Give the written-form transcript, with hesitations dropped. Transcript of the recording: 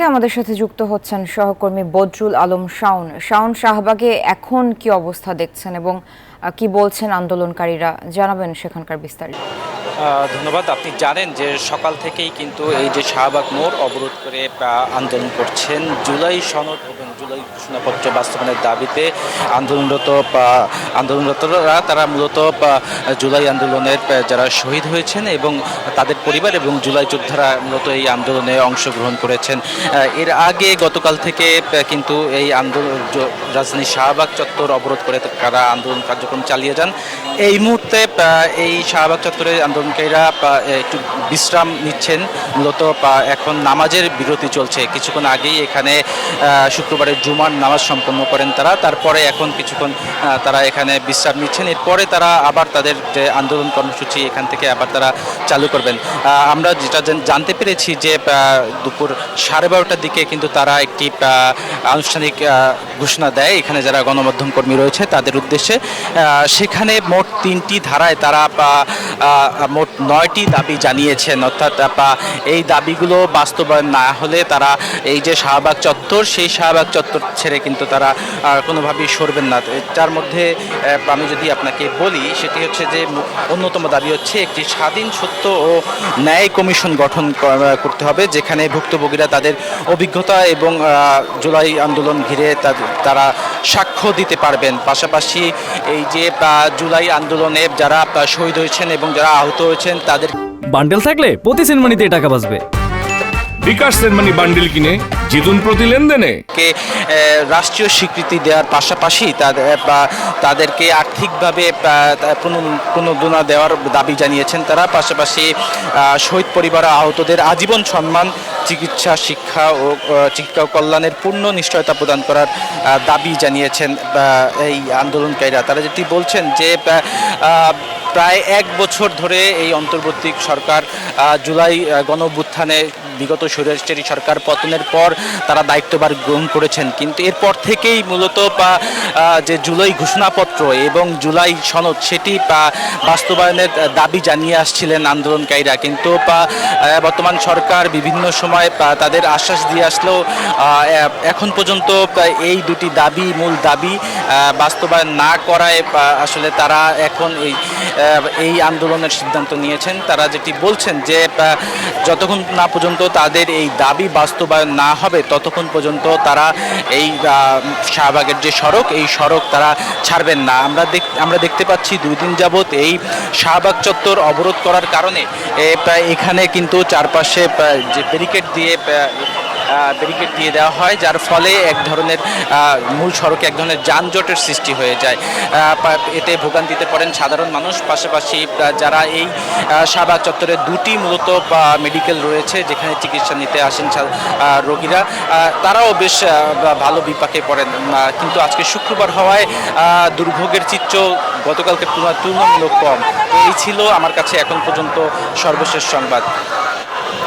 আমাদের সাথে যুক্ত হচ্ছেন সহকর্মী বদরুল আলম শাওন। শাহবাগে এখন কি অবস্থা দেখছেন এবং কি বলছেন আন্দোলনকারীরা, জানাবেন সেখানকার বিস্তারিত। ধন্যবাদ। আপনি জানেন যে সকাল থেকেই কিন্তু এই যে শাহবাগ মোড় অবরোধ করে আন্দোলন করছেন জুলাই সনদ এবং জুলাই ঘোষণাপত্র বাস্তবায়নের দাবিতে আন্দোলনরতরা তারা মূলত জুলাই আন্দোলনের যারা শহীদ হয়েছেন এবং তাদের পরিবার এবং জুলাই যোদ্ধারা মূলত এই আন্দোলনে অংশগ্রহণ করেছেন। এর আগে গতকাল থেকে কিন্তু এই আন্দোলন রাজধানী শাহবাগ চত্বর অবরোধ করে তারা আন্দোলন কার্যক্রম চালিয়ে যান। এই মুহূর্তে এই শাহবাগ চত্বরে আন্দোলনকারীরা একটু বিশ্রাম নিচ্ছেন। মূলত এখন নামাজের বিরতি চলছে। কিছুক্ষণ আগেই এখানে শুক্রবারের জুমার নামাজ সম্পন্ন করেন তারা। তারপরে এখন কিছুক্ষণ তারা এখানে বিশ্রাম নিচ্ছেন। এরপরে তারা আবার তাদের যে আন্দোলন কর্মসূচি এখান থেকে আবার তারা চালু করবেন। আমরা যেটা জানতে পেরেছি যে দুপুর 12:30টার দিকে কিন্তু তারা একটি আনুষ্ঠানিক ঘোষণা দেয় এখানে যারা গণমাধ্যম কর্মী রয়েছে তাদের উদ্দেশ্যে। সেখানে মোট 3টি ধারায় তারা মোট 9টি দাবি জানিয়েছেন। অর্থাৎ এই দাবিগুলো বাস্তবায়ন না হলে তারা এই যে শাহবাগ চত্বর, সেই শাহবাগ চত্বর ছেড়ে কিন্তু তারা কোনোভাবেই সরবেন না। তার মধ্যে আমি যদি আপনাকে বলি সেটি হচ্ছে যে অন্যতম দাবি হচ্ছে একটি স্বাধীন সত্য ও ন্যায় কমিশন গঠন করতে হবে, যেখানে ভুক্তভোগীরা তাদের অভিজ্ঞতা এবং জুলাই আন্দোলন ঘিরে তারা সাক্ষ্য দিতে পারবেন। পাশাপাশি এই যে জুলাই আন্দোলনে যারা শহীদ হয়েছেন এবং যারা আহত হয়েছেন তাদের বান্ডেল থাকলে প্রতি সেনমানিতে টাকা বাঁচবে। বিকাশ সেনমানি বান্ডেল কিনে জিতুন প্রতি লেনদেনে। রাষ্ট্রীয় স্বীকৃতি দেওয়ার পাশাপাশি তাদেরকে আর্থিকভাবে প্রণোদনা দেওয়ার দাবি জানিয়েছেন তারা। পাশাপাশি শহীদ পরিবার আহতদের আজীবন সম্মান, চিকিৎসা, শিক্ষা ও কল্যাণের পূর্ণ নিশ্চয়তা প্রদান করার দাবি জানিয়েছেন এই আন্দোলনকারীরা। তারা যেটি বলছেন যে প্রায় 1 বছর ধরে এই অন্তর্বর্তী সরকার জুলাই গণঅভ্যুত্থানে বিগত স্বৈরাচারী সরকার পতনের পর তারা দায়িত্বভার গ্রহণ করেছেন, কিন্তু এরপর থেকেই মূলত যে জুলাই ঘোষণাপত্র এবং জুলাই সনদ সেটি বাস্তবায়নের দাবি জানিয়ে আসছিলেন আন্দোলনকারীরা। কিন্তু বর্তমান সরকার বিভিন্ন সময় তাদের আশ্বাস দিয়ে আসলেও এখন পর্যন্ত এই দুটি দাবি, মূল দাবি বাস্তবায়ন না করায় আসলে তারা এখন এই আন্দোলনের সিদ্ধান্ত নিয়েছেন। তারা যেটি বলছেন যে যতক্ষণ না পর্যন্ত তাদের এই দাবি বাস্তবায়ন না হবে ততক্ষণ পর্যন্ত তারা এই শাহবাগের যে সড়ক, এই সড়ক তারা ছাড়বেন না। আমরা দেখতে পাচ্ছি 2 দিন যাবৎ এই শাহবাগ চত্বর অবরোধ করার কারণে এখানে কিন্তু চারপাশে যে ব্যারিকেড দিয়ে দেওয়া হয়, যার ফলে এক ধরনের মূল সড়কে এক ধরনের যানজটের সৃষ্টি হয়ে যায়। এতে ভোগান্তিতে পড়েন সাধারণ মানুষ। পাশাপাশি যারা এই শাহবাগ চত্বরে 2টি মূলত মেডিকেল রয়েছে যেখানে চিকিৎসা নিতে আসেন রোগীরা, তারাও বেশ ভালো বিপাকে পড়েন। কিন্তু আজকে শুক্রবার হওয়ায় দুর্ভোগের চিত্র গতকালকে তুলনামূলক কম। এই ছিল আমার কাছে এখন পর্যন্ত সর্বশেষ সংবাদ।